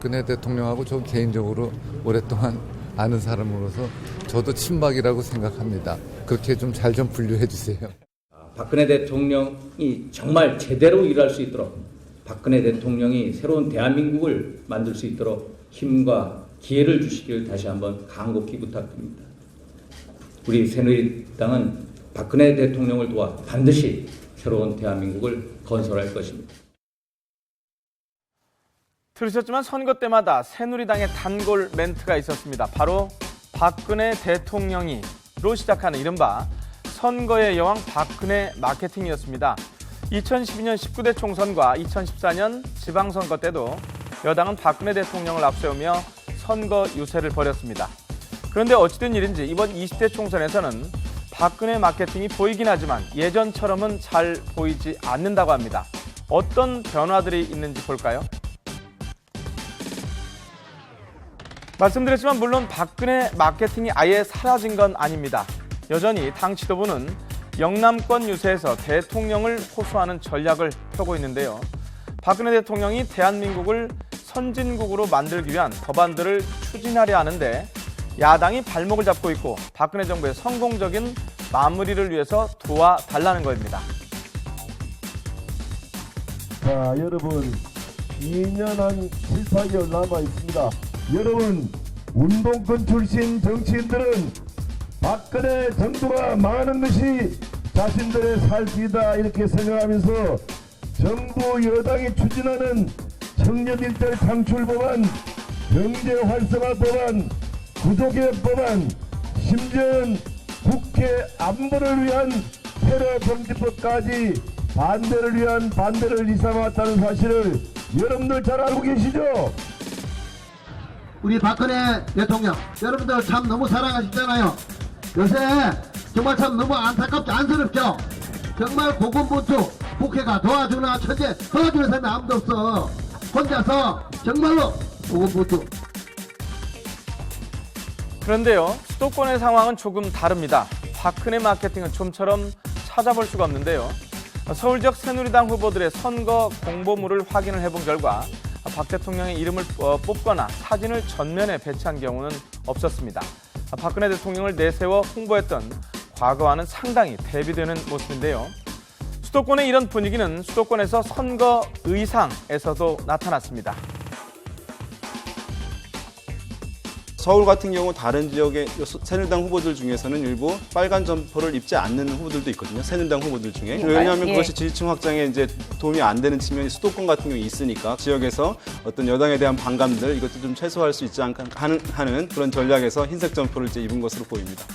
박근혜 대통령하고 저 개인적으로 오랫동안 아는 사람으로서 저도 친박이라고 생각합니다. 그렇게 좀 잘 좀 분류해 주세요. 박근혜 대통령이 정말 제대로 일할 수 있도록 박근혜 대통령이 새로운 대한민국을 만들 수 있도록 힘과 기회를 주시길 다시 한번 간곡히 부탁드립니다. 우리 새누리당은 박근혜 대통령을 도와 반드시 새로운 대한민국을 건설할 것입니다. 들으셨지만 선거 때마다 새누리당의 단골 멘트가 있었습니다. 바로 박근혜 대통령이로 시작하는 이른바 선거의 여왕 박근혜 마케팅이었습니다. 2012년 19대 총선과 2014년 지방선거 때도 여당은 박근혜 대통령을 앞세우며 선거 유세를 벌였습니다. 그런데 어찌된 일인지 이번 20대 총선에서는 박근혜 마케팅이 보이긴 하지만 예전처럼은 잘 보이지 않는다고 합니다. 어떤 변화들이 있는지 볼까요? 말씀드렸지만 물론 박근혜 마케팅이 아예 사라진 건 아닙니다. 여전히 당 지도부는 영남권 유세에서 대통령을 호소하는 전략을 펴고 있는데요. 박근혜 대통령이 대한민국을 선진국으로 만들기 위한 법안들을 추진하려 하는데 야당이 발목을 잡고 있고 박근혜 정부의 성공적인 마무리를 위해서 도와달라는 겁니다. 자, 여러분 2년 한 7, 8개월 남아 있습니다. 여러분 운동권 출신 정치인들은 박근혜 정부가 망하는 것이 자신들의 살 길이다 이렇게 생각하면서 정부 여당이 추진하는 청년 일자리 창출 법안, 경제 활성화 법안, 구조개혁 법안, 심지어는 국회 안보를 위한 테러 정치법까지 반대를 위한 반대를 일삼았다는 사실을 여러분들 잘 알고 계시죠? 우리 박근혜 대통령 여러분들 참 너무 사랑하시잖아요. 요새 정말 참 너무 안타깝죠. 안쓰럽죠. 정말 고군분투 국회가 도와주나 천재 도와주는 사람이 아무도 없어. 혼자서 정말로 고군분투. 그런데요, 수도권의 상황은 조금 다릅니다. 박근혜 마케팅은 좀처럼 찾아볼 수가 없는데요. 서울 지역 새누리당 후보들의 선거 공보물을 확인을 해본 결과 박 대통령의 이름을 뽑거나 사진을 전면에 배치한 경우는 없었습니다. 박근혜 대통령을 내세워 홍보했던 과거와는 상당히 대비되는 모습인데요. 수도권의 이런 분위기는 수도권에서 선거 의상에서도 나타났습니다. 서울 같은 경우 다른 지역의 새누리당 후보들 중에서는 일부 빨간 점퍼를 입지 않는 후보들도 있거든요. 새누리당 후보들 중에. 왜냐하면 그것이 지지층 확장에 이제 도움이 안 되는 측면이 수도권 같은 경우에 있으니까 지역에서 어떤 여당에 대한 반감들 이것도 좀 최소화할 수 있지 않게 하는 그런 전략에서 흰색 점퍼를 이제 입은 것으로 보입니다.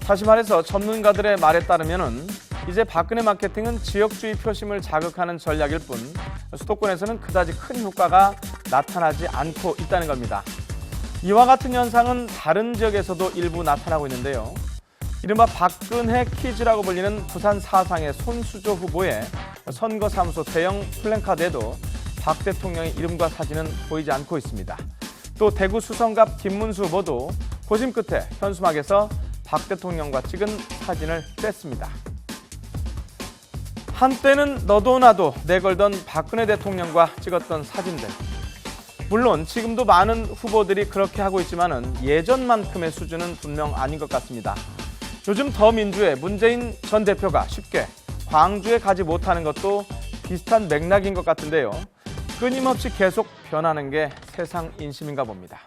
다시 말해서 전문가들의 말에 따르면은 이제 박근혜 마케팅은 지역주의 표심을 자극하는 전략일 뿐 수도권에서는 그다지 큰 효과가 나타나지 않고 있다는 겁니다. 이와 같은 현상은 다른 지역에서도 일부 나타나고 있는데요. 이른바 박근혜 퀴즈라고 불리는 부산 사상의 손수조 후보의 선거사무소 대형 플랜카드에도 박 대통령의 이름과 사진은 보이지 않고 있습니다. 또 대구 수성갑 김문수 후보도 고심 끝에 현수막에서 박 대통령과 찍은 사진을 뺐습니다. 한때는 너도 나도 내걸던 박근혜 대통령과 찍었던 사진들. 물론 지금도 많은 후보들이 그렇게 하고 있지만은 예전만큼의 수준은 분명 아닌 것 같습니다. 요즘 더민주의 문재인 전 대표가 쉽게 광주에 가지 못하는 것도 비슷한 맥락인 것 같은데요. 끊임없이 계속 변하는 게 세상 인심인가 봅니다.